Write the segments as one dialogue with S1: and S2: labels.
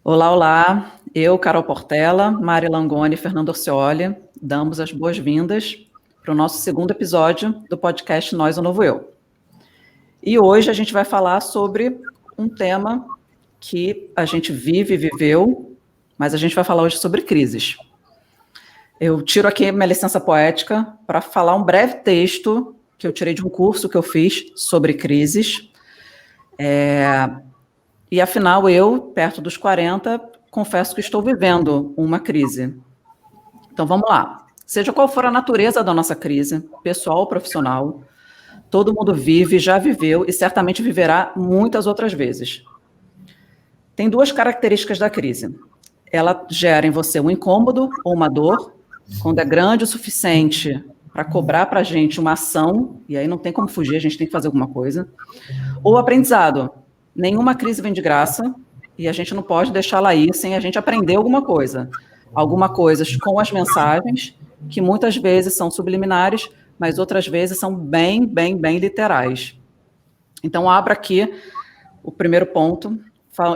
S1: Olá, olá. Eu, Carol Portela, Mari Langoni e Fernando Orcioli damos as boas-vindas para o nosso segundo episódio do podcast Nós, o Novo Eu. E hoje a gente vai falar sobre um tema que a gente vive e viveu, mas a gente vai falar hoje sobre crises. Eu tiro aqui minha licença poética para falar um breve texto que eu tirei de um curso que eu fiz sobre crises. E afinal, eu, perto dos 40, confesso que estou vivendo uma crise. Então vamos lá. Seja qual for a natureza da nossa crise, pessoal ou profissional, todo mundo vive, já viveu e certamente viverá muitas outras vezes. Tem duas características da crise. Ela gera em você um incômodo ou uma dor, quando é grande o suficiente para cobrar para a gente uma ação, e aí não tem como fugir, a gente tem que fazer alguma coisa, ou aprendizado. Nenhuma crise vem de graça e a gente não pode deixá-la ir sem a gente aprender alguma coisa. Alguma coisas com as mensagens, que muitas vezes são subliminares, mas outras vezes são bem literais. Então, abro aqui o primeiro ponto,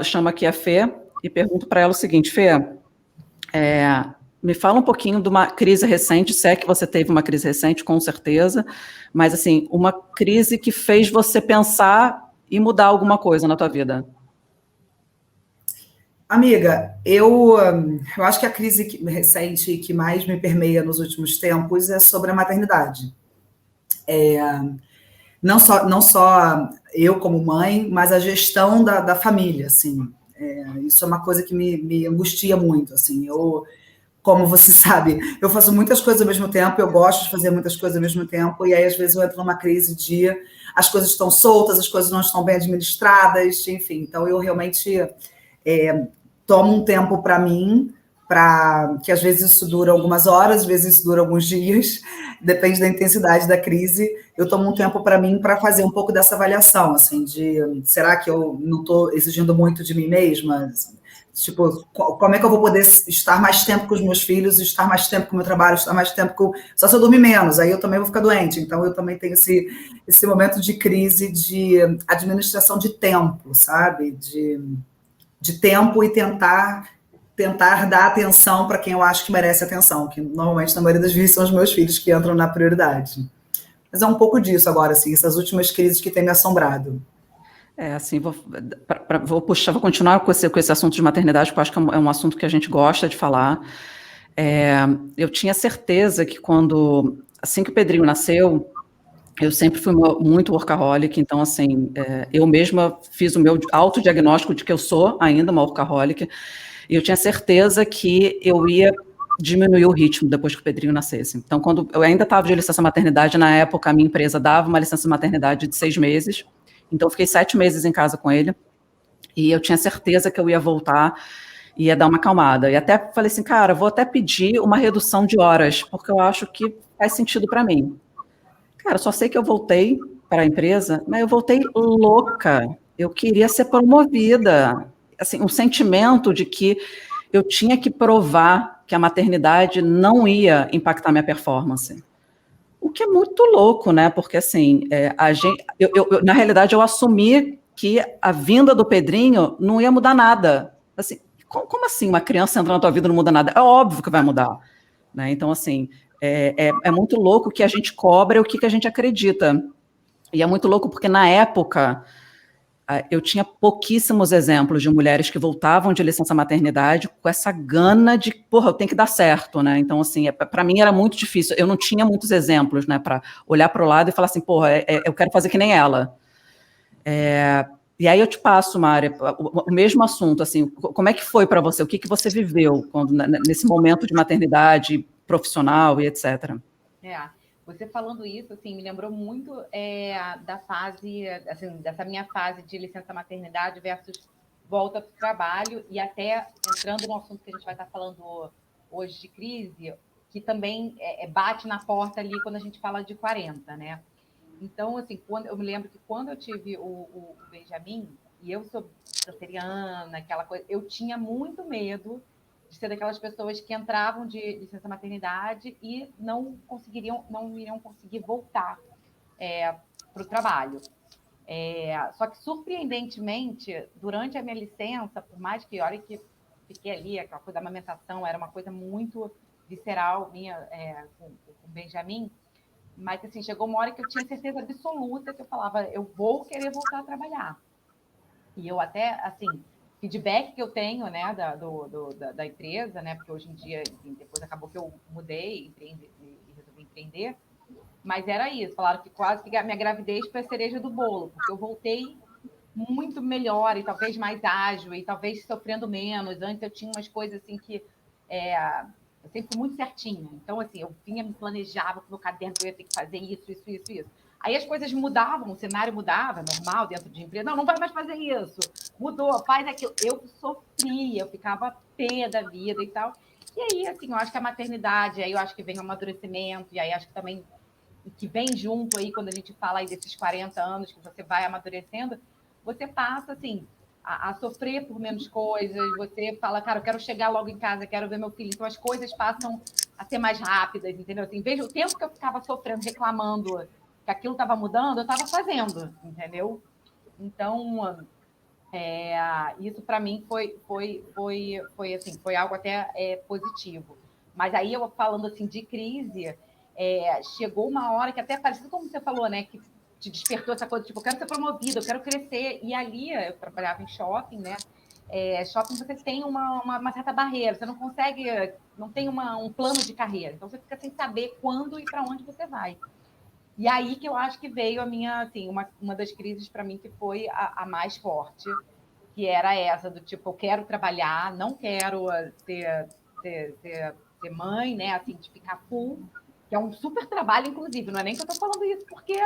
S1: chama aqui a Fê e pergunto para ela o seguinte: Fê, me fala um pouquinho de uma crise recente, se é que você teve uma crise recente, com certeza, mas assim, uma crise que fez você pensar e mudar alguma coisa na tua vida.
S2: Amiga, eu acho que a crise recente que mais me permeia nos últimos tempos é sobre a maternidade. Não só eu como mãe, mas a gestão da família, assim. Isso é uma coisa que me angustia muito, assim. Como você sabe, eu faço muitas coisas ao mesmo tempo, eu gosto de fazer muitas coisas ao mesmo tempo, e aí às vezes eu entro numa crise de as coisas estão soltas, as coisas não estão bem administradas, enfim. Então eu realmente tomo um tempo para mim, para que às vezes isso dura algumas horas, às vezes isso dura alguns dias, depende da intensidade da crise. Eu tomo um tempo para mim para fazer um pouco dessa avaliação, assim, de será que eu não estou exigindo muito de mim mesma? Tipo, como é que eu vou poder estar mais tempo com os meus filhos, estar mais tempo com o meu trabalho, estar mais tempo com. Só se eu dormir menos, aí eu também vou ficar doente. Então, eu também tenho esse momento de crise de administração de tempo, sabe? De tempo e tentar dar atenção para quem eu acho que merece atenção, que normalmente, na maioria das vezes, são os meus filhos que entram na prioridade. Mas é um pouco disso agora, assim, essas últimas crises que têm me assombrado.
S1: Assim, vou puxar, vou continuar com esse assunto de maternidade, porque eu acho que é um assunto que a gente gosta de falar. Eu tinha certeza que assim que o Pedrinho nasceu, eu sempre fui muito workaholic, então, assim, eu mesma fiz o meu autodiagnóstico de que eu sou ainda uma workaholic, e eu tinha certeza que eu ia diminuir o ritmo depois que o Pedrinho nascesse. Então, quando eu ainda estava de licença maternidade, na época, a minha empresa dava uma licença maternidade de 6 meses, então eu fiquei 7 meses em casa com ele, e eu tinha certeza que eu ia voltar e ia dar uma acalmada. E até falei assim, cara, vou até pedir uma redução de horas, porque eu acho que faz sentido para mim. Cara, só sei que eu voltei para a empresa, mas eu voltei louca. Eu queria ser promovida. Assim, um sentimento de que eu tinha que provar que a maternidade não ia impactar minha performance. O que é muito louco, né? Porque assim, na realidade, eu assumi que a vinda do Pedrinho não ia mudar nada. Assim, como assim uma criança entra na tua vida e não muda nada? É óbvio que vai mudar, né? Então, assim, é muito louco que a gente cobra o que a gente acredita. E é muito louco porque, na época, eu tinha pouquíssimos exemplos de mulheres que voltavam de licença maternidade com essa gana de, porra, eu tenho que dar certo, né? Então, assim, para mim era muito difícil. Eu não tinha muitos exemplos, né, para olhar para o lado e falar assim, porra, eu quero fazer que nem ela. E aí eu te passo, Mária, o mesmo assunto, assim, como é que foi para você? O que você viveu nesse momento de maternidade profissional e etc.
S3: É, você falando isso, assim, me lembrou muito da fase, assim, dessa minha fase de licença maternidade versus volta para o trabalho e até entrando no assunto que a gente vai estar falando hoje de crise, que também bate na porta ali quando a gente fala de 40, né? Então, assim, eu me lembro que quando eu tive o Benjamin, e eu sou canceriana, aquela coisa, eu tinha muito medo de ser daquelas pessoas que entravam de licença maternidade e não iriam conseguir voltar para o trabalho. Só que, surpreendentemente, durante a minha licença, por mais que, olha que fiquei ali, aquela coisa da amamentação era uma coisa muito visceral minha com o Benjamin, mas assim, chegou uma hora que eu tinha certeza absoluta que eu falava, eu vou querer voltar a trabalhar. E eu até, assim, feedback que eu tenho, né, da empresa, né, porque hoje em dia, enfim, depois acabou que eu mudei e resolvi empreender, mas era isso, falaram que quase que a minha gravidez foi a cereja do bolo, porque eu voltei muito melhor e talvez mais ágil e talvez sofrendo menos. Antes eu tinha umas coisas assim que eu sempre fui muito certinha. Então, assim, eu vinha, me planejava com o meu caderno que eu ia ter que fazer isso. Aí as coisas mudavam, o cenário mudava, normal, dentro de empresa. Não vai mais fazer isso. Mudou, faz aquilo. Eu sofria, eu ficava pé da vida e tal. E aí, assim, eu acho que a maternidade, aí eu acho que vem o amadurecimento, e aí acho que também que vem junto aí, quando a gente fala aí desses 40 anos, que você vai amadurecendo, você passa, assim, a sofrer por menos coisas, você fala, cara, eu quero chegar logo em casa, quero ver meu filho. Então, as coisas passam a ser mais rápidas, entendeu? Assim, veja o tempo que eu ficava sofrendo, reclamando que aquilo estava mudando, eu estava fazendo, entendeu? Então, isso para mim assim, foi algo até positivo. Mas aí, eu falando assim de crise, chegou uma hora que até parecido como você falou, né, que te despertou essa coisa, tipo, eu quero ser promovida, eu quero crescer. E ali, eu trabalhava em shopping, né? Shopping você tem uma certa barreira, você não consegue, não tem um plano de carreira. Então, você fica sem saber quando e para onde você vai. E aí que eu acho que veio a minha, assim, uma das crises para mim que foi a mais forte, que era essa do tipo, eu quero trabalhar, não quero ser mãe, né? Assim, de ficar full, que é um super trabalho, inclusive. Não é nem que eu estou falando isso porque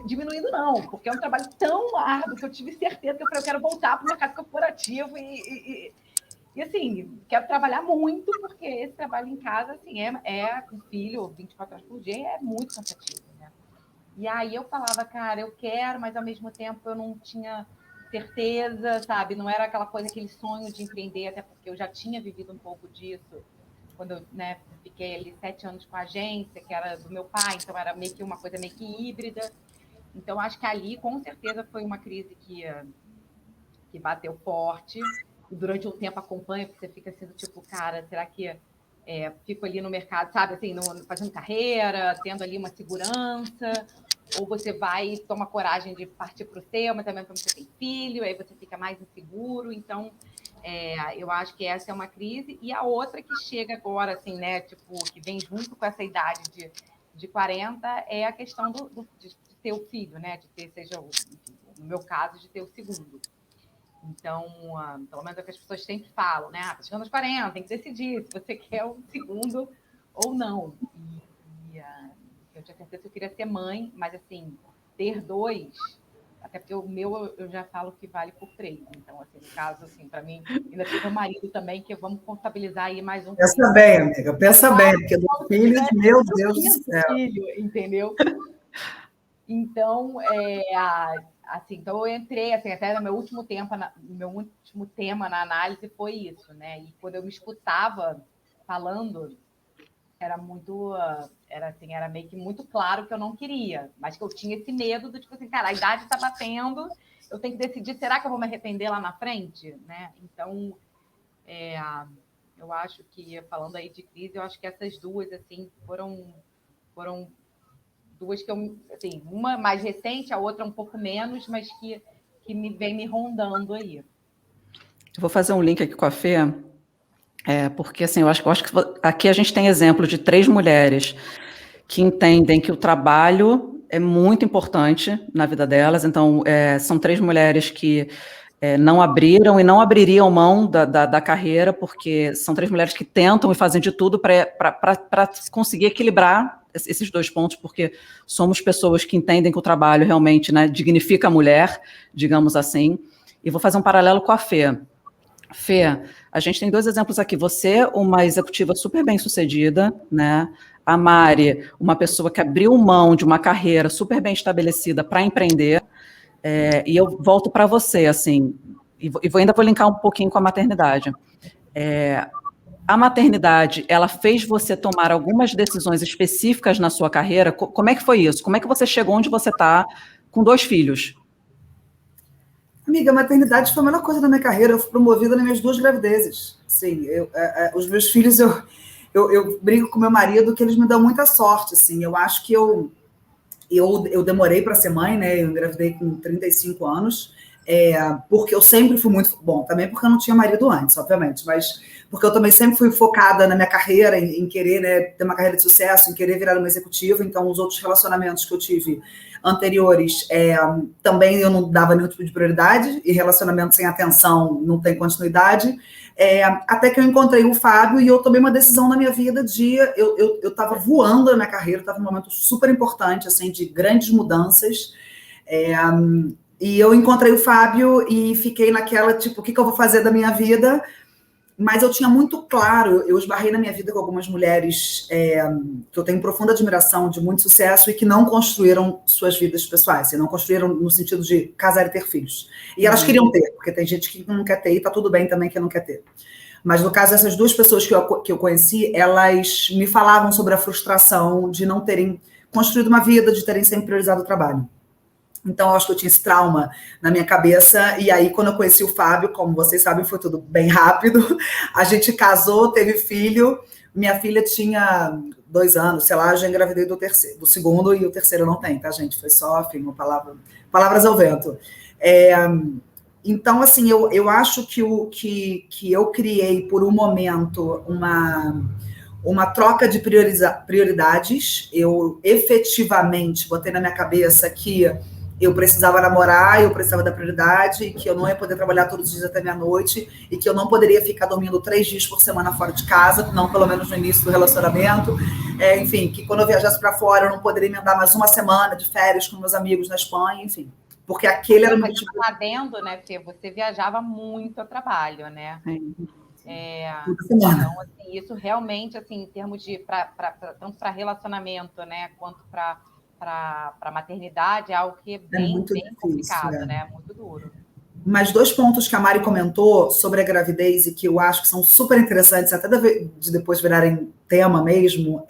S3: diminuindo, não, porque é um trabalho tão árduo que eu tive certeza que eu quero voltar para o mercado corporativo e assim, quero trabalhar muito, porque esse trabalho em casa, assim, com filho 24 horas por dia, é muito cansativo, né? E aí eu falava, cara, eu quero, mas ao mesmo tempo eu não tinha certeza, sabe? Não era aquela coisa, aquele sonho de empreender, até porque eu já tinha vivido um pouco disso quando eu, né, fiquei ali 7 anos com a agência, que era do meu pai, então era meio que uma coisa meio que híbrida. Então, acho que ali, com certeza, foi uma crise que bateu forte. E durante um tempo acompanha, porque você fica assim, tipo, cara, será que fico ali no mercado, sabe, assim, fazendo carreira, tendo ali uma segurança, ou você vai e toma coragem de partir para o seu, mas também você tem filho, aí você fica mais inseguro. Então, eu acho que essa é uma crise. E a outra que chega agora, assim, né, tipo, que vem junto com essa idade de 40, é a questão de ter o filho, né, de ter, enfim, no meu caso, de ter o segundo. Então, pelo menos é o que as pessoas sempre falam, né? Tá chegando aos 40, tem que decidir se você quer o segundo ou não. E eu tinha certeza que eu queria ser mãe, mas, assim, ter 2, até porque o meu eu já falo que vale por 3. Então, assim, no caso, assim, para mim, ainda tem meu marido também, que vamos contabilizar aí mais um
S2: Pensa
S3: filho.
S2: bem, amiga, pensa bem, porque 2 filhos, meu Deus do céu.
S3: Filho, entendeu? Então, assim, então eu entrei, assim, até no meu último tema na análise foi isso, né? E quando eu me escutava falando, era meio que muito claro que eu não queria, mas que eu tinha esse medo do tipo assim, cara, a idade está batendo, eu tenho que decidir, será que eu vou me arrepender lá na frente, né? Então, eu acho que, falando aí de crise, eu acho que essas duas, assim, foram duas que eu, assim, uma mais recente, a outra um pouco menos, mas que vem me rondando aí.
S1: Eu vou fazer um link aqui com a Fê, porque assim, eu acho que aqui a gente tem exemplo de 3 mulheres que entendem que o trabalho é muito importante na vida delas. Então, são 3 mulheres que não abriram e não abririam mão da carreira, porque são 3 mulheres que tentam e fazem de tudo para conseguir equilibrar esses 2 pontos, porque somos pessoas que entendem que o trabalho realmente, né, dignifica a mulher, digamos assim. E vou fazer um paralelo com a Fê. Fê, a gente tem 2 exemplos aqui. Você, uma executiva super bem-sucedida, né? A Mari, uma pessoa que abriu mão de uma carreira super bem estabelecida para empreender. E eu volto para você, assim, ainda vou linkar um pouquinho com a maternidade. A maternidade, ela fez você tomar algumas decisões específicas na sua carreira? Como é que foi isso? Como é que você chegou onde você está com 2 filhos?
S2: Amiga, a maternidade foi a melhor coisa da minha carreira. Eu fui promovida nas minhas 2 gravidezes. Assim, os meus filhos, eu brinco com meu marido que eles me dão muita sorte. Assim, eu acho que eu demorei para ser mãe, né? Eu engravidei com 35 anos, porque eu sempre fui muito. Bom, também porque eu não tinha marido antes, obviamente, mas porque eu também sempre fui focada na minha carreira, em querer, né, ter uma carreira de sucesso, em querer virar uma executiva. Então, os outros relacionamentos que eu tive anteriores, também eu não dava nenhum tipo de prioridade, e relacionamento sem atenção não tem continuidade. Até que eu encontrei o Fábio e eu tomei uma decisão na minha vida de... Eu estava voando na minha carreira, estava num momento super importante, assim, de grandes mudanças, e eu encontrei o Fábio e fiquei naquela, tipo, o que eu vou fazer da minha vida? Mas eu tinha muito claro, eu esbarrei na minha vida com algumas mulheres que eu tenho profunda admiração, de muito sucesso, e que não construíram suas vidas pessoais, e não construíram no sentido de casar e ter filhos. E elas queriam ter, porque tem gente que não quer ter, e tá tudo bem também que não quer ter. Mas no caso, essas 2 pessoas que eu conheci, elas me falavam sobre a frustração de não terem construído uma vida, de terem sempre priorizado o trabalho. Então, eu acho que eu tinha esse trauma na minha cabeça. E aí, quando eu conheci o Fábio, como vocês sabem, foi tudo bem rápido. A gente casou, teve filho. Minha filha tinha 2 anos, sei lá, eu já engravidei do segundo, e o terceiro não tem, tá, gente? Foi só, enfim, palavras ao vento. Então, assim, eu acho que eu criei, por um momento, uma troca de prioridades. Eu efetivamente botei na minha cabeça que eu precisava namorar, eu precisava da prioridade, que eu não ia poder trabalhar todos os dias até meia-noite, e que eu não poderia ficar dormindo 3 dias por semana fora de casa, não pelo menos no início do relacionamento. Enfim, que quando eu viajasse para fora, eu não poderia emendar mais uma semana de férias com meus amigos na Espanha, enfim. Porque aquele era o meu tipo...
S3: Adendo, né, Fê? Você viajava muito a trabalho, né?
S2: Então,
S3: assim, isso realmente, assim, em termos de... tanto para relacionamento, né, quanto para maternidade, é algo que é bem
S2: difícil,
S3: complicado, né? Muito duro.
S2: Mas 2 pontos que a Mari comentou sobre a gravidez e que eu acho que são super interessantes, até de depois virarem tema mesmo,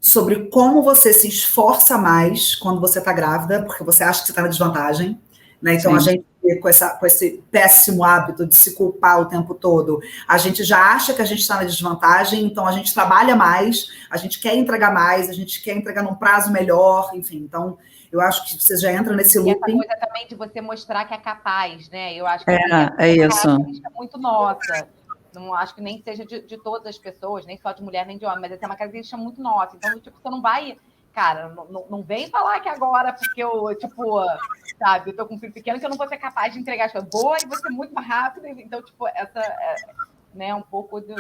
S2: sobre como você se esforça mais quando você está grávida, porque você acha que você está na desvantagem, né? Então, a gente, com esse péssimo hábito de se culpar o tempo todo, a gente já acha que a gente está na desvantagem, então a gente trabalha mais, a gente quer entregar mais, a gente quer entregar num prazo melhor, enfim. Então, eu acho que você já entra nesse looping.
S3: E essa coisa também de você mostrar que é capaz, né? Eu acho que
S1: é
S3: uma
S1: isso.
S3: característica muito nossa. Não acho que nem seja de todas as pessoas, nem só de mulher, nem de homem, mas essa é uma característica muito nossa. Então, tipo, você não vai... Cara, não vem falar que agora, porque eu, tipo, sabe, eu tô com um filho pequeno, que eu não vou ser capaz de entregar as coisas. Boa, e vou ser muito mais rápida. Então, tipo, né, um pouco de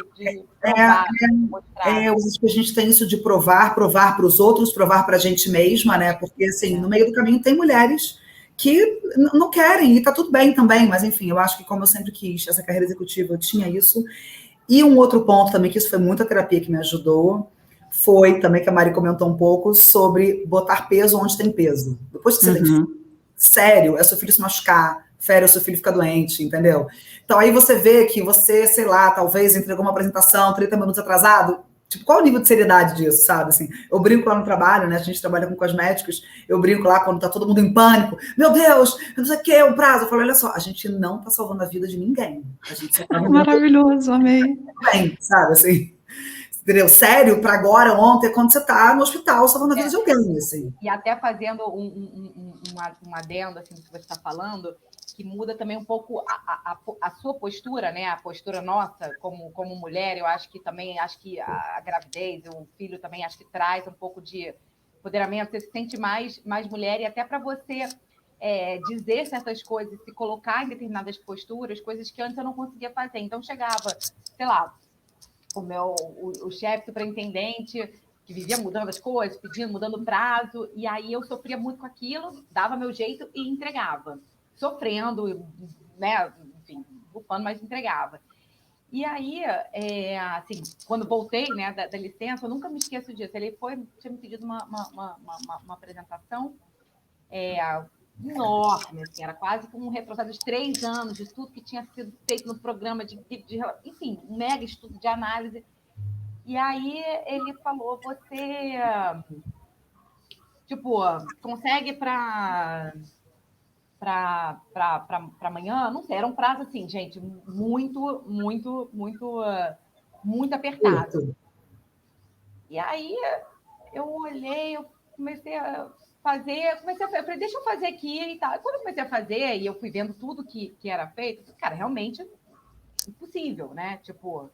S3: provar, mostrar.
S2: Eu acho que a gente tem isso de provar para os outros, provar para a gente mesma, né? Porque, assim, no meio do caminho tem mulheres que não querem, e tá tudo bem também, mas, enfim, eu acho que, como eu sempre quis essa carreira executiva, eu tinha isso. E um outro ponto também, que isso foi muita terapia que me ajudou, foi também que a Mari comentou um pouco sobre botar peso onde tem peso. Depois que você tem filho, sério, é seu filho se machucar, sério, é seu filho ficar doente, entendeu? Então aí você vê que você, sei lá, talvez entregou uma apresentação 30 minutos atrasado. Tipo, qual o nível de seriedade disso, sabe? Assim, eu brinco lá no trabalho, né? A gente trabalha com cosméticos, eu brinco lá quando tá todo mundo em pânico. Meu Deus, não sei o que, o prazo. Eu falo, olha só, a gente não tá salvando a vida de ninguém. A gente só tá
S1: maravilhoso, amei.
S2: Bem, sabe, assim... Entendeu? Sério, para agora, ontem, é quando você está no hospital salvando a vida de alguém, assim.
S3: E até fazendo um adendo, assim, do que você está falando, que muda também um pouco a sua postura, né? A postura nossa como mulher. Eu acho que também, a gravidez, o filho também, acho que traz um pouco de empoderamento. Você se sente mais mulher, e até para você dizer certas coisas, se colocar em determinadas posturas, coisas que antes eu não conseguia fazer. Então, chegava, sei lá, o chefe superintendente, que vivia mudando as coisas, pedindo, mudando o prazo, e aí eu sofria muito com aquilo, dava meu jeito e entregava. Sofrendo, né, enfim, bufando, mas entregava. E aí, assim, quando voltei, né, da licença, eu nunca me esqueço disso. Ele tinha me pedido uma apresentação enorme, assim, era quase como um retrocesso de 3 anos de tudo que tinha sido feito no programa enfim, um mega estudo de análise. E aí ele falou, você, tipo, consegue para para amanhã, não sei, era um prazo assim, gente, muito, muito, muito, muito apertado. E aí eu olhei, eu comecei a fazer, eu falei, deixa eu fazer aqui e tal. E quando eu comecei a fazer, e eu fui vendo tudo que era feito, cara, realmente impossível, né? Tipo,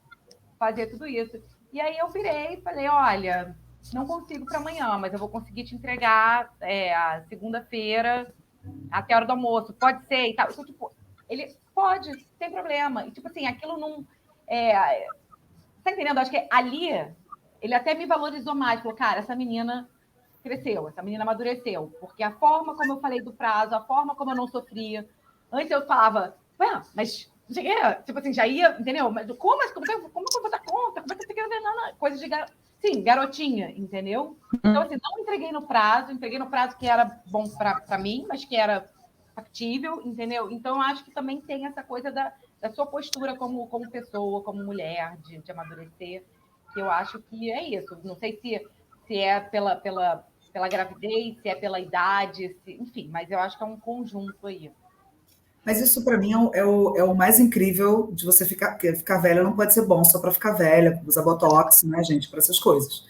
S3: fazer tudo isso. E aí eu virei e falei, olha, não consigo para amanhã, mas eu vou conseguir te entregar a segunda-feira até a hora do almoço, pode ser e tal. Então, tipo, ele pode, sem problema. E, tipo assim, aquilo não... tá entendendo? Acho que ali ele até me valorizou mais. Falou, cara, essa menina cresceu, essa menina amadureceu. Porque a forma como eu falei do prazo, a forma como eu não sofria. Antes eu falava, ué, mas tipo assim, já ia, entendeu? Mas como que eu vou dar conta? Como é que você quer ver? Coisa de sim, garotinha, entendeu? Então, assim, não entreguei no prazo que era bom para mim, mas que era factível, entendeu? Então, acho que também tem essa coisa da sua postura como pessoa, como mulher, de amadurecer, que eu acho que é isso. Não sei se é pela gravidez, se é pela idade, enfim, mas eu acho que é um conjunto aí.
S2: Mas isso para mim é o mais incrível de você ficar velha não pode ser bom só para ficar velha, usar botox, né, gente, para essas coisas.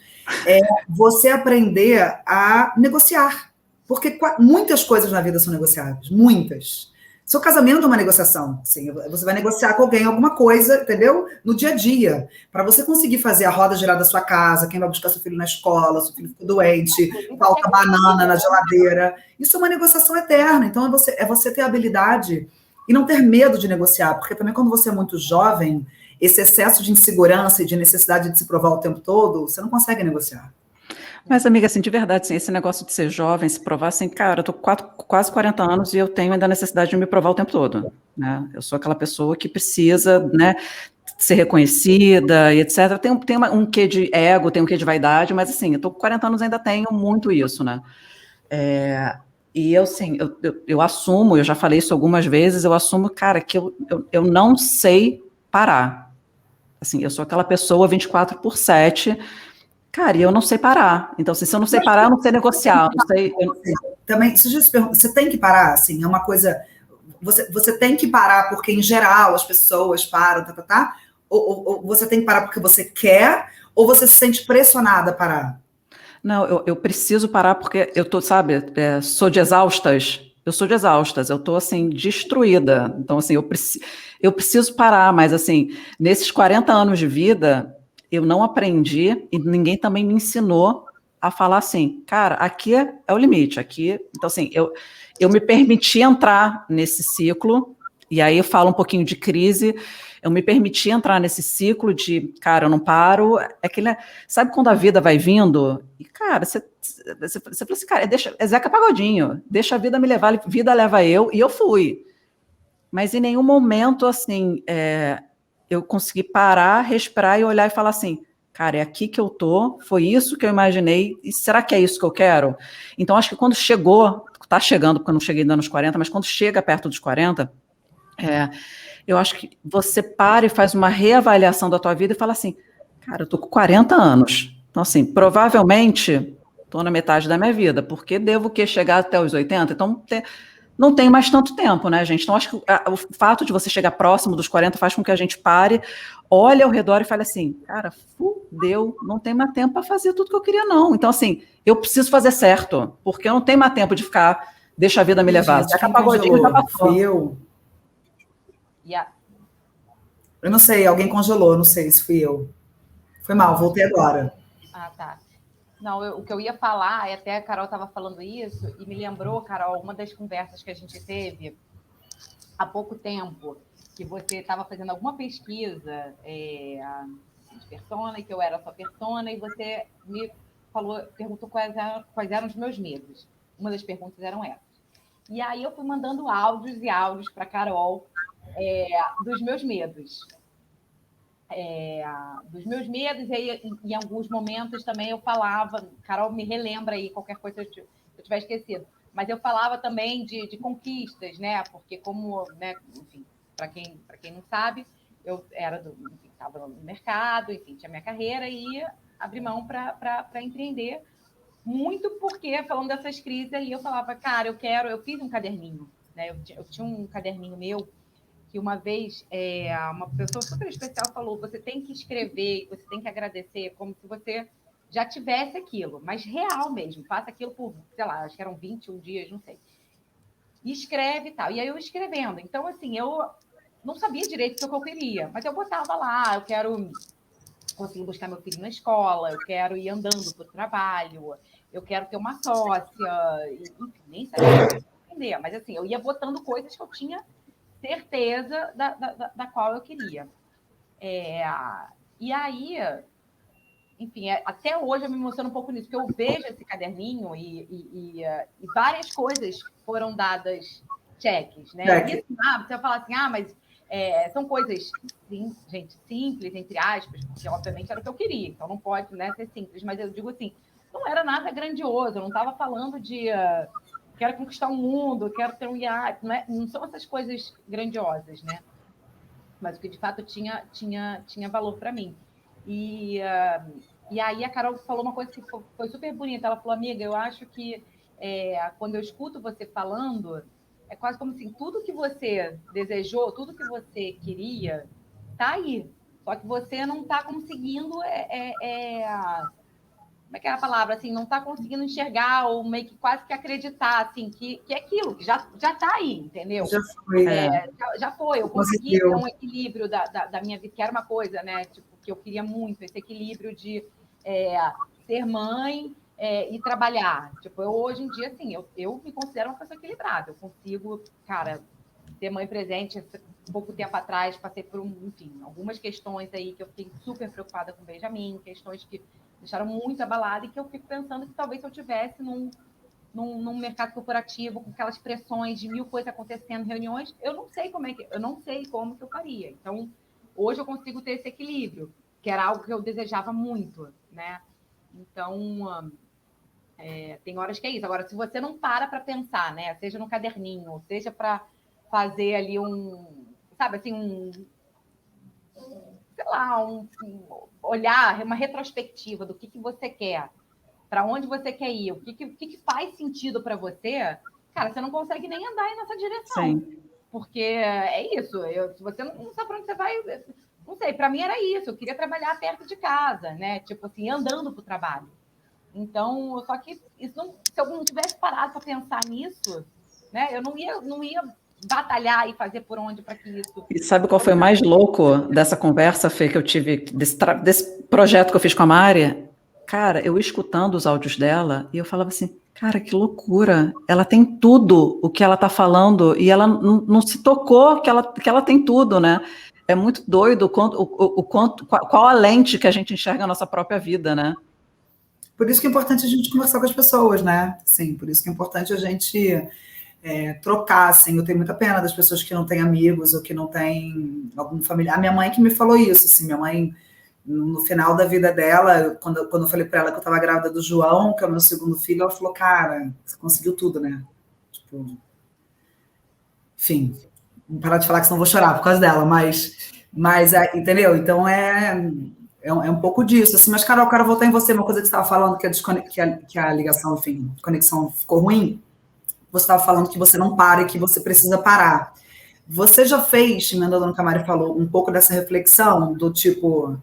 S2: É você aprender a negociar, porque muitas coisas na vida são negociáveis, muitas. Seu casamento é uma negociação, assim, você vai negociar com alguém alguma coisa, entendeu? No dia a dia, para você conseguir fazer a roda girar da sua casa, quem vai buscar seu filho na escola, seu filho ficou doente, falta banana na geladeira. Isso é uma negociação eterna. Então é você ter habilidade e não ter medo de negociar, porque também quando você é muito jovem, esse excesso de insegurança e de necessidade de se provar o tempo todo, você não consegue negociar.
S1: Mas, amiga, assim, de verdade, assim, esse negócio de ser jovem, se provar, assim, cara, eu tô quase 40 anos e eu tenho ainda a necessidade de me provar o tempo todo, né? Eu sou aquela pessoa que precisa, né, ser reconhecida e etc. Tem um quê de ego, tem um quê de vaidade, mas, assim, eu tô com 40 anos e ainda tenho muito isso, né? E eu, assim, eu assumo, eu já falei isso algumas vezes, eu assumo, cara, que eu não sei parar. Assim, eu sou aquela pessoa 24/7. Cara, e eu não sei parar. Então, assim, se eu não sei parar, eu não sei negociar. Eu não sei,
S2: Também, você tem que parar, assim, é uma coisa. Você tem que parar porque, em geral, as pessoas param, tá? Ou você tem que parar porque você quer, ou você se sente pressionada a parar?
S1: Não, eu preciso parar porque eu tô, sabe, sou de exaustas. Eu sou de exaustas, eu tô, assim, destruída. Então, assim, eu preciso parar, mas, assim, nesses 40 anos de vida, eu não aprendi e ninguém também me ensinou a falar assim, cara, aqui é o limite, aqui... Então, assim, eu me permiti entrar nesse ciclo, e aí eu falo um pouquinho de crise, eu me permiti entrar nesse ciclo de, cara, eu não paro, sabe quando a vida vai vindo? E, cara, você fala assim, cara, é Zeca Pagodinho, deixa a vida me levar, a vida leva eu, e eu fui. Mas em nenhum momento, assim, eu consegui parar, respirar e olhar e falar assim, cara, é aqui que eu tô, foi isso que eu imaginei, e será que é isso que eu quero? Então, acho que quando chegou, tá chegando, porque eu não cheguei ainda nos 40, mas quando chega perto dos 40, eu acho que você para e faz uma reavaliação da tua vida e fala assim, cara, eu tô com 40 anos. Então, assim, provavelmente estou na metade da minha vida, porque devo que chegar até os 80, então não tem mais tanto tempo, né, gente? Então, acho que o fato de você chegar próximo dos 40 faz com que a gente pare, olhe ao redor e fale assim, cara, fudeu, não tem mais tempo para fazer tudo que eu queria, não. Então, assim, eu preciso fazer certo, porque eu não tenho mais tempo de ficar, deixa a vida me levar.
S2: Gente,
S1: Zeca
S2: quem
S1: Pagodinho já
S2: congelou?
S1: passou.
S2: Fui eu?
S3: Yeah.
S2: Eu não sei, alguém congelou, não sei se fui eu. Foi mal, voltei agora.
S3: Ah, tá. Não, o que eu ia falar, até a Carol estava falando isso, e me lembrou, Carol, uma das conversas que a gente teve há pouco tempo, que você estava fazendo alguma pesquisa de persona, e que eu era sua persona, e você me perguntou quais eram os meus medos. Uma das perguntas eram essas. E aí eu fui mandando áudios e áudios para a Carol dos meus medos. Dos meus medos, e aí, em alguns momentos também eu falava, Carol me relembra aí qualquer coisa se eu tiver esquecido, mas eu falava também de conquistas, né? Porque como, né, enfim, para quem não sabe, eu estava no mercado, enfim, tinha minha carreira e abri mão para empreender, muito porque, falando dessas crises aí, eu falava, cara, eu fiz um caderninho, né? Eu tinha um caderninho meu que uma vez uma pessoa super especial falou: você tem que escrever, você tem que agradecer como se você já tivesse aquilo, mas real mesmo. Faça aquilo por, sei lá, acho que eram 21 dias, não sei. E escreve e tal. E aí eu escrevendo. Então, assim, eu não sabia direito o que eu queria, mas eu botava lá, eu quero conseguir buscar meu filho na escola, eu quero ir andando para o trabalho, eu quero ter uma sócia, enfim, nem sabia entender, mas assim, eu ia botando coisas que eu tinha certeza da qual eu queria. E aí, enfim, até hoje eu me emociono um pouco nisso, porque eu vejo esse caderninho e várias coisas foram dadas cheques, né? E assim, você vai falar assim, mas são coisas, sim, gente, simples, entre aspas, porque obviamente era o que eu queria, então não pode, né, ser simples, mas eu digo assim, não era nada grandioso, eu não estava falando de quero conquistar o mundo, quero ter um iate, não são essas coisas grandiosas, né? Mas o que de fato tinha valor para mim. E aí a Carol falou uma coisa que foi super bonita. Ela falou, amiga, eu acho que quando eu escuto você falando, é quase como assim, tudo que você desejou, tudo que você queria, tá aí. Só que você não está conseguindo como é que é a palavra, assim, não está conseguindo enxergar ou meio que quase que acreditar, assim, que é aquilo, que já está aí, entendeu?
S2: Já foi.
S3: Já foi, eu consegui ter um equilíbrio da minha vida, que era uma coisa, né, tipo, que eu queria muito, esse equilíbrio de ser mãe e trabalhar. Tipo, eu hoje em dia, assim, eu me considero uma pessoa equilibrada, eu consigo, cara, ser mãe presente. Pouco tempo atrás, passei por, enfim, algumas questões aí que eu fiquei super preocupada com o Benjamin, questões que deixaram muito abalada e que eu fico pensando que talvez se eu tivesse num mercado corporativo com aquelas pressões de 1000 coisas acontecendo, reuniões, eu não sei como que eu faria. Então, hoje eu consigo ter esse equilíbrio, que era algo que eu desejava muito, né? Então, tem horas que é isso. Agora, se você não para pensar, né? Seja no caderninho, seja para fazer ali sabe assim, sei lá, olhar, uma retrospectiva do que você quer, para onde você quer ir, o que faz sentido para você, cara, você não consegue nem andar aí nessa direção.
S1: Sim.
S3: Porque é isso, se você não sabe para onde você vai, não sei, para mim era isso, eu queria trabalhar perto de casa, né? Tipo assim, andando para o trabalho. Então, só que isso se eu não tivesse parado para pensar nisso, né? Eu não ia batalhar e fazer por onde para que isso...
S1: E sabe qual foi o mais louco dessa conversa, Fê, que eu tive, desse projeto que eu fiz com a Mari? Cara, eu escutando os áudios dela, e eu falava assim, cara, que loucura, ela tem tudo o que ela está falando, e ela não se tocou que ela tem tudo, né? É muito doido qual a lente que a gente enxerga a nossa própria vida, né?
S2: Por isso que é importante a gente conversar com as pessoas, né? Sim, por isso que é importante a gente trocar, assim. Eu tenho muita pena das pessoas que não têm amigos ou que não têm algum familiar. A minha mãe que me falou isso, assim, minha mãe, no final da vida dela, quando eu falei para ela que eu estava grávida do João, que é o meu segundo filho, ela falou, cara, você conseguiu tudo, né? Tipo, enfim, vou parar de falar que senão vou chorar por causa dela, mas entendeu? Então é um pouco disso, assim. Mas, Carol, eu quero voltar em você, uma coisa que você estava falando, que a ligação, enfim, a conexão ficou ruim. Você estava falando que você não para e que você precisa parar. Você já fez, emendando no que a Mari falou, um pouco dessa reflexão do tipo...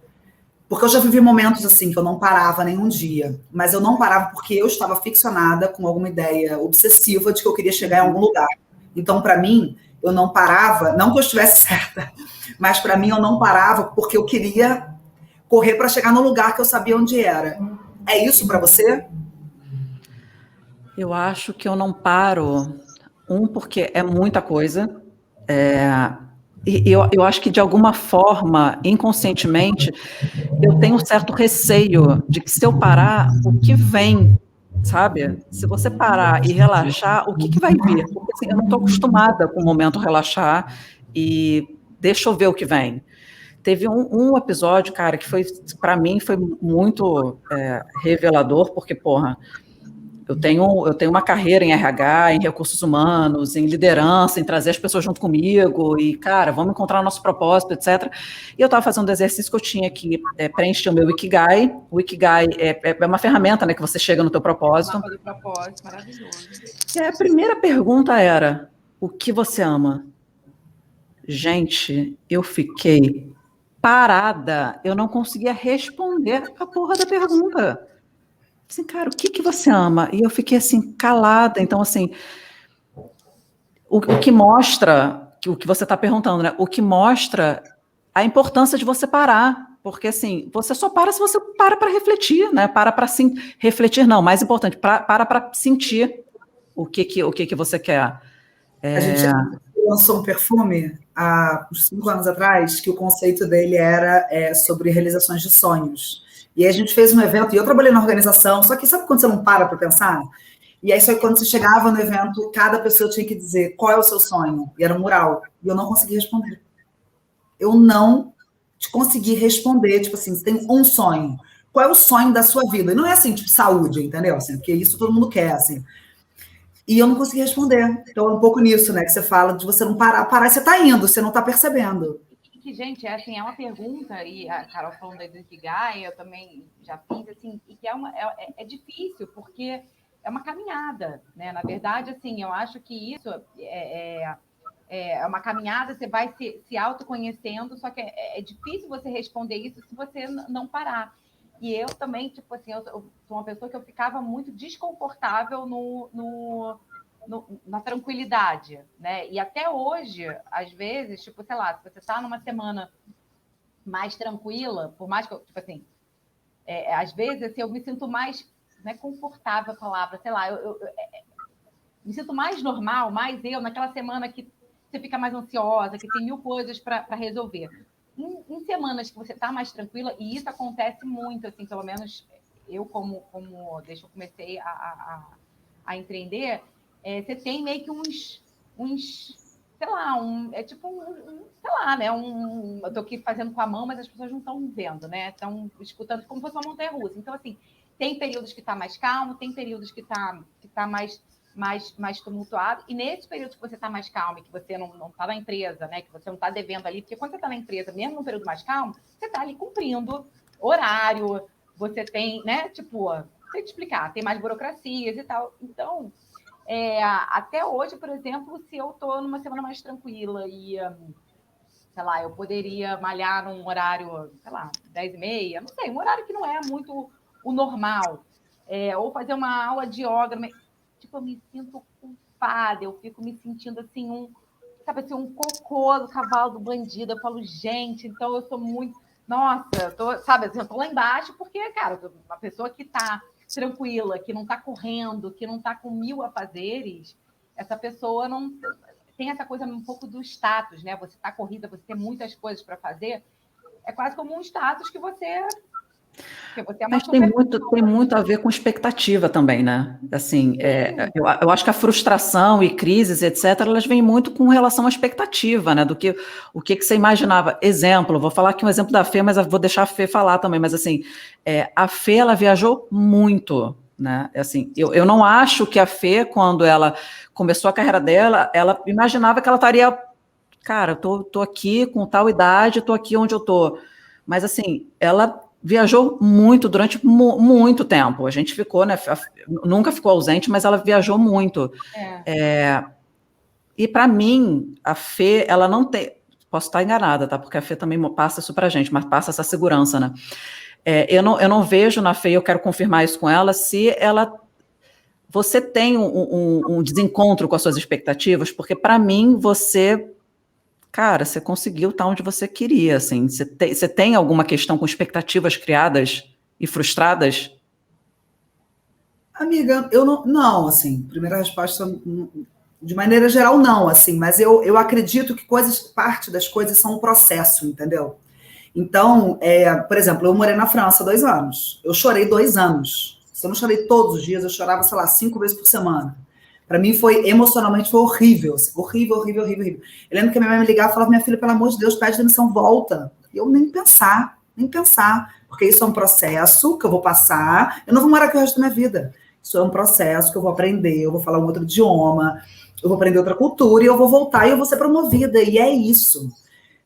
S2: Porque eu já vivi momentos assim, que eu não parava nenhum dia, mas eu não parava porque eu estava ficcionada com alguma ideia obsessiva de que eu queria chegar em algum lugar. Então, para mim, eu não parava, não que eu estivesse certa, mas para mim eu não parava porque eu queria correr para chegar no lugar que eu sabia onde era. É isso para você?
S1: Eu acho que eu não paro, porque é muita coisa, e eu acho que, de alguma forma, inconscientemente, eu tenho um certo receio de que, se eu parar, o que vem, sabe? Se você parar e relaxar, o que vai vir? Porque assim, eu não estou acostumada com o momento relaxar e deixa eu ver o que vem. Teve um episódio, cara, que foi, para mim, foi muito revelador, porque, porra, eu tenho uma carreira em RH, em recursos humanos, em liderança, em trazer as pessoas junto comigo, e, cara, vamos encontrar o nosso propósito, etc. E eu estava fazendo um exercício que eu tinha que preencher o meu Ikigai. O Ikigai é uma ferramenta, né, que você chega no teu propósito.
S3: Mapa do propósito, maravilhoso.
S1: E a primeira pergunta era, o que você ama? Gente, eu fiquei parada, eu não conseguia responder a porra da pergunta. Assim, cara, o que você ama? E eu fiquei assim, calada. Então, assim, o que mostra, o que você está perguntando, né? O que mostra a importância de você parar. Porque, assim, você só para se você para refletir, né? Para refletir, não, mais importante, para sentir o que você quer.
S2: A gente lançou um perfume há uns 5 anos atrás, que o conceito dele era sobre realizações de sonhos. E aí a gente fez um evento, e eu trabalhei na organização, só que sabe quando você não para pensar? E aí só que quando você chegava no evento, cada pessoa tinha que dizer qual é o seu sonho. E era um mural. E eu não consegui responder. Eu não consegui responder, tipo assim, você tem um sonho. Qual é o sonho da sua vida? E não é assim, tipo, saúde, entendeu? Assim, porque isso todo mundo quer, assim. E eu não consegui responder. Então é um pouco nisso, né? Que você fala de você não parar, você está indo, você não está percebendo.
S3: Que, gente, assim, é uma pergunta, e a Carol falando aí do Ikigai, eu também já fiz, assim, e que é difícil, porque é uma caminhada, né? Na verdade, assim, eu acho que isso é uma caminhada, você vai se autoconhecendo, só que é difícil você responder isso se você não parar. E eu também, tipo assim, eu sou uma pessoa que eu ficava muito desconfortável na tranquilidade, né? E até hoje, às vezes, tipo, sei lá, se você tá numa semana mais tranquila, por mais que eu, tipo assim, às vezes assim, eu me sinto mais, não é confortável a palavra, sei lá, eu me sinto mais normal, mais eu, naquela semana que você fica mais ansiosa, que tem 1000 coisas para resolver. Em semanas que você tá mais tranquila, e isso acontece muito, assim, pelo menos eu, como desde que eu comecei a empreender, você tem meio que uns sei lá, sei lá, né? Eu tô aqui fazendo com a mão, mas as pessoas não estão vendo, né? Estão escutando como se fosse uma montanha-russa. Então, assim, tem períodos que está mais calmo, tem períodos que tá mais tumultuado. E nesse período que você está mais calmo e que você não está na empresa, né? Que você não está devendo ali, porque quando você está na empresa, mesmo num período mais calmo, você está ali cumprindo horário, você tem, né? Tipo, sei te explicar, tem mais burocracias e tal. Então, até hoje, por exemplo, se eu estou numa semana mais tranquila e, sei lá, eu poderia malhar num horário, sei lá, 10h30, não sei, um horário que não é muito o normal, ou fazer uma aula de yoga, tipo, eu me sinto culpada, eu fico me sentindo assim, sabe assim, um cocô do cavalo do bandido. Eu falo, gente, então eu sou muito, nossa, sabe assim, eu tô lá embaixo porque, cara, eu sou uma pessoa que tá tranquila, que não está correndo, que não está com 1000 afazeres, essa pessoa não tem essa coisa um pouco do status, né? Você está corrida, você tem muitas coisas para fazer, é quase como um status que você é uma.
S1: Mas tem muito a ver com expectativa também, né? Assim, eu acho que a frustração e crises, etc., elas vêm muito com relação à expectativa, né? O que você imaginava. Exemplo, vou falar aqui um exemplo da Fê, mas vou deixar a Fê falar também. Mas assim, a Fê, ela viajou muito, né? Assim, eu não acho que a Fê, quando ela começou a carreira dela, ela imaginava que ela estaria, cara, eu tô aqui com tal idade, tô aqui onde eu tô. Mas assim, ela viajou muito durante muito tempo. A gente ficou, né? Nunca ficou ausente, mas ela viajou muito. E para mim, a Fê, ela não tem. Posso estar enganada, tá? Porque a Fê também passa isso pra gente, mas passa essa segurança, né? Eu não vejo na Fê, eu quero confirmar isso com ela, se ela. Você tem um desencontro com as suas expectativas, porque para mim você. Cara, você conseguiu estar onde você queria, assim. Você tem alguma questão com expectativas criadas e frustradas?
S2: Amiga, eu não, assim, primeira resposta, de maneira geral, não, assim, mas eu acredito que parte das coisas são um processo, entendeu? Então, por exemplo, eu morei na França 2 anos, eu chorei 2 anos, se eu não chorei todos os dias, eu chorava, sei lá, 5 vezes por semana. Para mim emocionalmente foi horrível, assim, horrível. Eu lembro que a minha mãe me ligava e falava, minha filha, pelo amor de Deus, pede demissão, volta. E eu nem pensar, porque isso é um processo que eu vou passar, eu não vou morar aqui o resto da minha vida. Isso é um processo que eu vou aprender, eu vou falar um outro idioma, eu vou aprender outra cultura, e eu vou voltar e eu vou ser promovida, e é isso.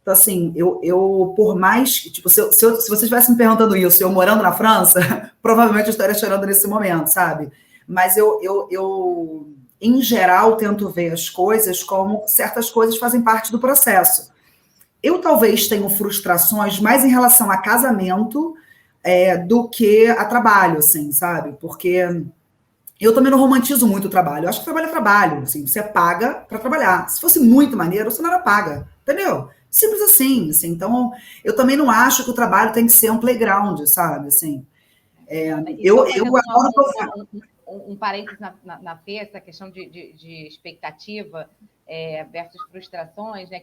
S2: Então, assim, eu por mais, tipo, se você estivesse me perguntando isso, eu morando na França, provavelmente eu estaria chorando nesse momento, sabe? Mas eu em geral, tento ver as coisas como certas coisas fazem parte do processo. Eu talvez tenha frustrações mais em relação a casamento do que a trabalho, assim, sabe? Porque eu também não romantizo muito o trabalho. Eu acho que trabalho é trabalho, assim, você paga para trabalhar. Se fosse muito maneiro, você não era paga, entendeu? Simples assim. Então, eu também não acho que o trabalho tem que ser um playground, sabe? Assim, eu adoro
S3: um parênteses na Fê, essa questão de expectativa versus frustrações, né?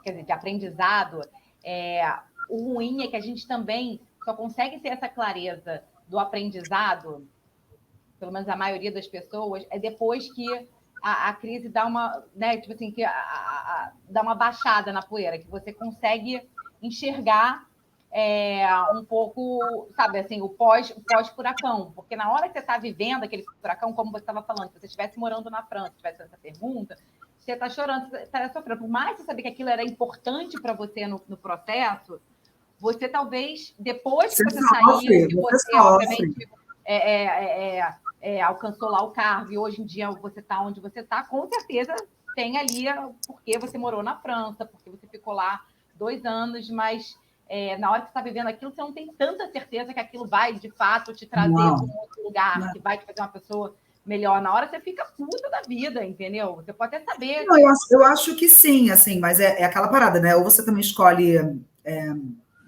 S3: Quer dizer, de aprendizado. O ruim é que a gente também só consegue ter essa clareza do aprendizado, pelo menos a maioria das pessoas, é depois que a crise dá uma, né, tipo assim, que dá uma baixada na poeira, que você consegue enxergar um pouco, sabe, assim, o pós-furacão, porque na hora que você está vivendo aquele furacão, como você estava falando, se você estivesse morando na França, tivesse essa pergunta, você está chorando, você está sofrendo, por mais que você sabia que aquilo era importante para você no processo, você talvez, depois que você saiu, que você obviamente alcançou lá o cargo, e hoje em dia você está onde você está, com certeza tem ali porque você morou na França, porque você ficou lá 2 anos, mas na hora que você está vivendo aquilo, você não tem tanta certeza que aquilo vai, de fato, te trazer para um outro lugar, que vai te fazer uma pessoa melhor. Na hora você fica puta da vida, entendeu? Você pode até saber.
S2: Não, eu acho que sim, assim, mas é aquela parada, né? Ou você também escolhe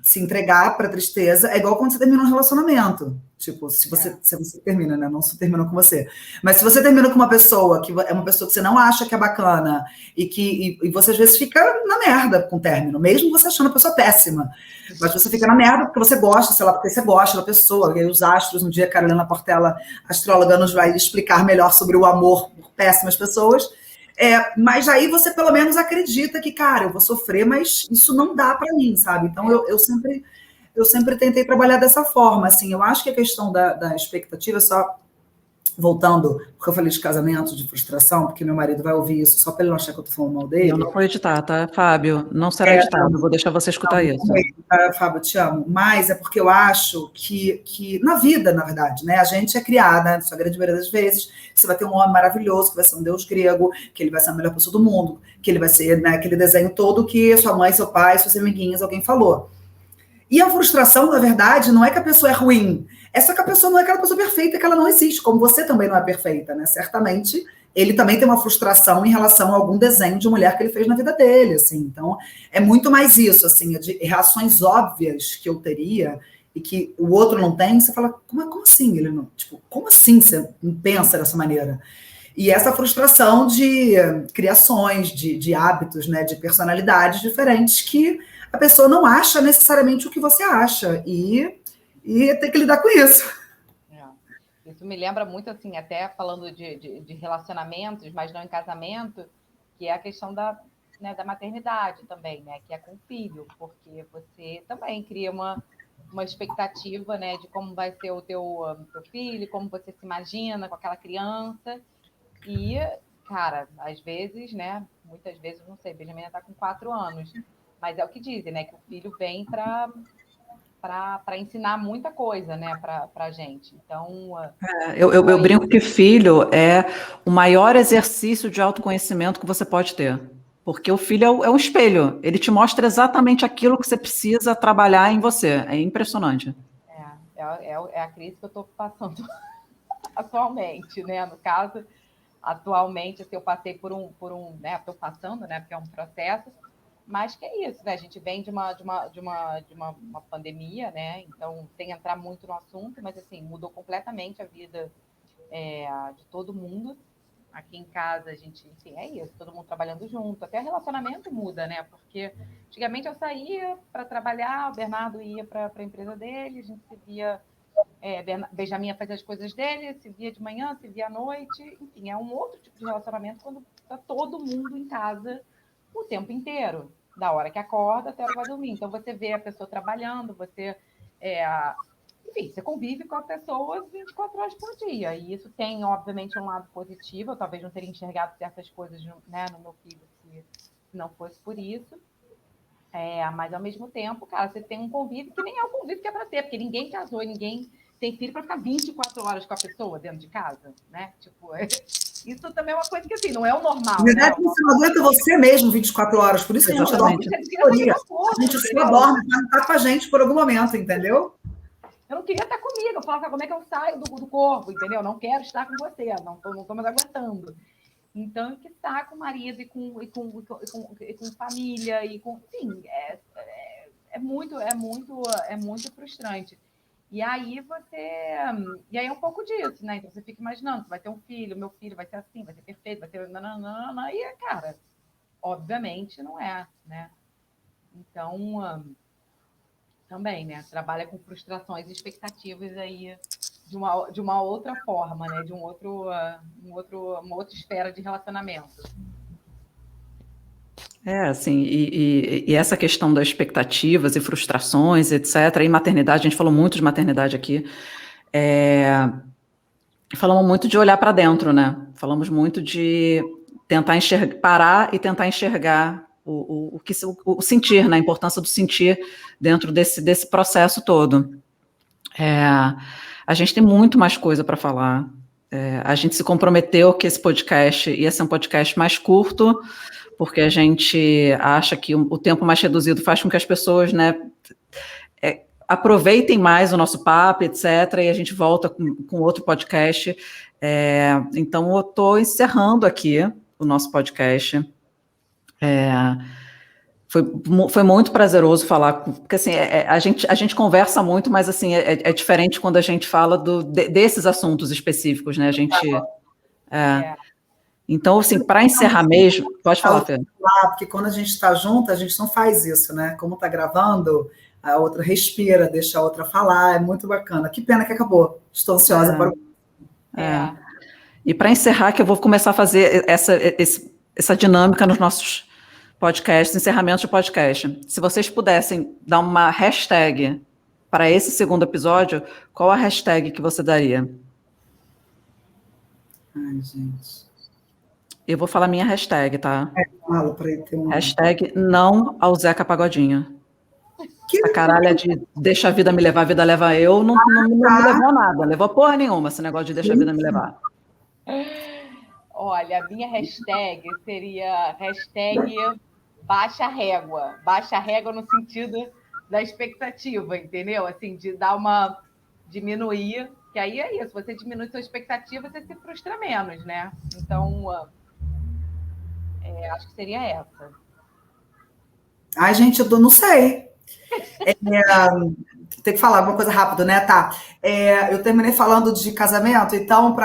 S2: se entregar para a tristeza, é igual quando você termina um relacionamento. Tipo, se você termina, né? Não se terminou com você. Mas se você termina com uma pessoa que é uma pessoa que você não acha que é bacana e você às vezes fica na merda com o término, mesmo você achando a pessoa péssima. Mas você fica na merda porque você gosta, sei lá, porque você gosta da pessoa. E aí os astros, um dia a Carolina Portela, astróloga, nos vai explicar melhor sobre o amor por péssimas pessoas. Mas aí você pelo menos acredita que, cara, eu vou sofrer, mas isso não dá para mim, sabe? Então eu sempre tentei trabalhar dessa forma, assim. Eu acho que a questão da expectativa, só voltando, porque eu falei de casamento, de frustração, porque meu marido vai ouvir isso só para ele não achar que eu tô falando mal dele.
S1: Eu não vou editar, tá, Fábio? Não será editado, eu vou deixar você escutar isso.
S2: Fábio, te amo. Mas é porque eu acho que na vida, na verdade, né? A gente é criada, na sua grande maioria das vezes, você vai ter um homem maravilhoso, que vai ser um deus grego, que ele vai ser a melhor pessoa do mundo, que ele vai ser, né, aquele desenho todo que sua mãe, seu pai, suas amiguinhas, alguém falou. E a frustração, na verdade, não é que a pessoa é ruim, é só que a pessoa não é aquela pessoa perfeita, que ela não existe, como você também não é perfeita, né? Certamente, ele também tem uma frustração em relação a algum desenho de mulher que ele fez na vida dele, assim. Então, é muito mais isso, assim, de reações óbvias que eu teria e que o outro não tem, você fala, como assim? Ele não, tipo, como assim você não pensa dessa maneira? E essa frustração de criações, de hábitos, né, de personalidades diferentes que a pessoa não acha necessariamente o que você acha. E tem que lidar com isso.
S3: Isso me lembra muito, assim, até falando de relacionamentos, mas não em casamento, que é a questão da maternidade também, né? Que é com o filho, porque você também cria uma expectativa, né, de como vai ser o teu filho, como você se imagina com aquela criança. E, cara, às vezes, né? Muitas vezes, não sei, Benjamin está com 4 anos, mas é o que dizem, né? Que o filho vem para ensinar muita coisa, né, para a gente. Então,
S1: eu brinco que filho é o maior exercício de autoconhecimento que você pode ter. Porque o filho é um espelho. Ele te mostra exatamente aquilo que você precisa trabalhar em você. É impressionante.
S3: É a crise que eu estou passando atualmente, né? No caso, atualmente, assim, eu passei por um, né? Estou passando, né? Porque é um processo. Mas que é isso, né? A gente vem de uma pandemia, né? Então, sem entrar muito no assunto, mas assim, mudou completamente a vida de todo mundo. Aqui em casa, a gente, enfim, é isso, todo mundo trabalhando junto. Até relacionamento muda, né? Porque antigamente eu saía para trabalhar, o Bernardo ia para a empresa dele, a gente se via, Benjamin fazia as coisas dele, se via de manhã, se via à noite. Enfim, é um outro tipo de relacionamento quando está todo mundo em casa o tempo inteiro, da hora que acorda até a hora que vai dormir. Então, você vê a pessoa trabalhando, você enfim, você convive com a pessoa 24 horas por dia. E isso tem, obviamente, um lado positivo. Eu talvez não teria enxergado certas coisas, né, no meu filho se não fosse por isso. Mas, ao mesmo tempo, cara, você tem um convívio que nem é o convívio que é para ter, porque ninguém casou e ninguém tem filho para ficar 24 horas com a pessoa dentro de casa, né? Tipo, Isso também é uma coisa que, assim, não é o normal.
S2: Na verdade, você não aguenta você mesmo 24 horas, por isso que a gente dorme. A gente só dorme para estar com a gente por algum momento, entendeu?
S3: Eu não queria estar comigo, eu falava, como é que eu saio do corpo, entendeu? Não quero estar com você, não estou mais aguentando. Então, que estar com o marido e com família, e com. Sim, é muito frustrante. E aí é um pouco disso, né? Então você fica imaginando, você vai ter um filho, meu filho vai ser assim, vai ser perfeito, vai ter. E, cara, obviamente não é, né? Então, também, né? Trabalha com frustrações e expectativas aí de uma outra forma, né? De uma outra esfera de relacionamento.
S1: Assim, e essa questão das expectativas e frustrações, etc., e maternidade, a gente falou muito de maternidade aqui, falamos muito de olhar para dentro, né? Falamos muito de tentar parar e tentar enxergar o sentir, né? A importância do sentir dentro desse processo todo. A gente tem muito mais coisa para falar. A gente se comprometeu que esse podcast ia ser um podcast mais curto, porque a gente acha que o tempo mais reduzido faz com que as pessoas, né, aproveitem mais o nosso papo, etc., e a gente volta com outro podcast. Então, eu estou encerrando aqui o nosso podcast. Foi muito prazeroso falar, porque assim, a gente conversa muito, mas assim, é diferente quando a gente fala desses assuntos específicos, né? A gente... Então, assim, para encerrar mesmo... Pode falar, Fê.
S2: Porque quando a gente está junto, a gente não faz isso, né? Como está gravando, a outra respira, deixa a outra falar, é muito bacana. Que pena que acabou. Estou ansiosa para o...
S1: E para encerrar, que eu vou começar a fazer essa dinâmica nos nossos podcasts, encerramentos de podcast. Se vocês pudessem dar uma hashtag para esse segundo episódio, qual a hashtag que você daria?
S2: Ai, gente...
S1: Eu vou falar minha hashtag, tá?
S2: Fala para ele ter uma...
S1: Hashtag não ao Zeca Pagodinho. A caralha de deixa a vida me levar, a vida leva eu, não me levou a nada. Levou porra nenhuma esse negócio de deixa a vida me levar.
S3: Olha, a minha hashtag seria hashtag baixa régua. Baixa régua no sentido da expectativa, entendeu? Assim, de dar uma... diminuir, que aí é isso. Você diminui sua expectativa, você se frustra menos, né? Então... acho que seria essa.
S2: Ai, gente, eu não sei. Tem que falar alguma coisa rápido, né? Tá. Eu terminei falando de casamento, então,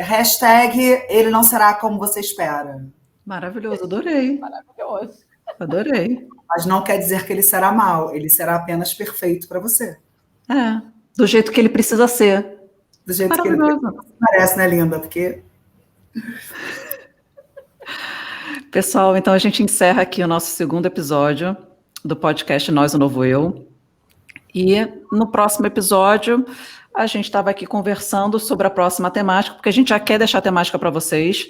S2: hashtag ele não será como você espera.
S1: Maravilhoso, adorei.
S3: Maravilhoso.
S1: Adorei.
S2: Mas não quer dizer que ele será mal, ele será apenas perfeito para você.
S1: Do jeito que ele precisa ser.
S2: Do jeito que ele merece, né, linda? Porque...
S1: Pessoal, então a gente encerra aqui o nosso segundo episódio do podcast Nós, o Novo Eu. E no próximo episódio, a gente estava aqui conversando sobre a próxima temática, porque a gente já quer deixar a temática para vocês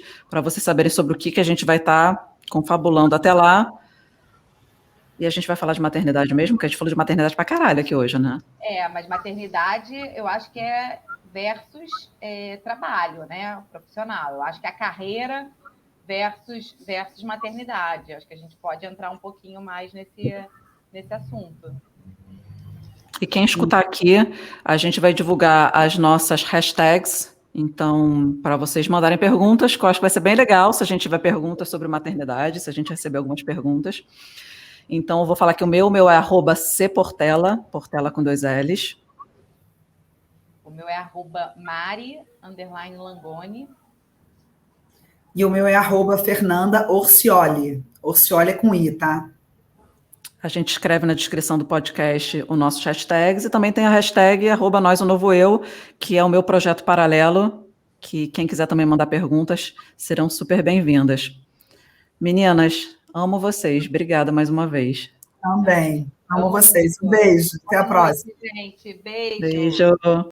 S1: saberem sobre o que a gente vai estar confabulando até lá. E a gente vai falar de maternidade mesmo, porque a gente falou de maternidade pra caralho aqui hoje, né?
S3: Mas maternidade, eu acho que é versus trabalho, né? Profissional. Eu acho que a carreira... versus maternidade. Acho que a gente pode entrar um pouquinho mais nesse assunto.
S1: E quem escutar aqui, a gente vai divulgar as nossas hashtags. Então, para vocês mandarem perguntas, que eu acho que vai ser bem legal se a gente tiver perguntas sobre maternidade, se a gente receber algumas perguntas. Então, eu vou falar que o meu é @cportela, Portela com 2 L's.
S3: O meu é @Mari_Langoni.
S2: E o meu é @Fernanda Orcioli. Orcioli é com I, tá?
S1: A gente escreve na descrição do podcast os nossos hashtags e também tem a hashtag @NósONovoEu, que é o meu projeto paralelo, que quem quiser também mandar perguntas serão super bem-vindas. Meninas, amo vocês. Obrigada mais uma vez.
S2: Também. Amo vocês. Um beijo. Até a próxima.
S3: Gente, beijo.
S1: Beijo.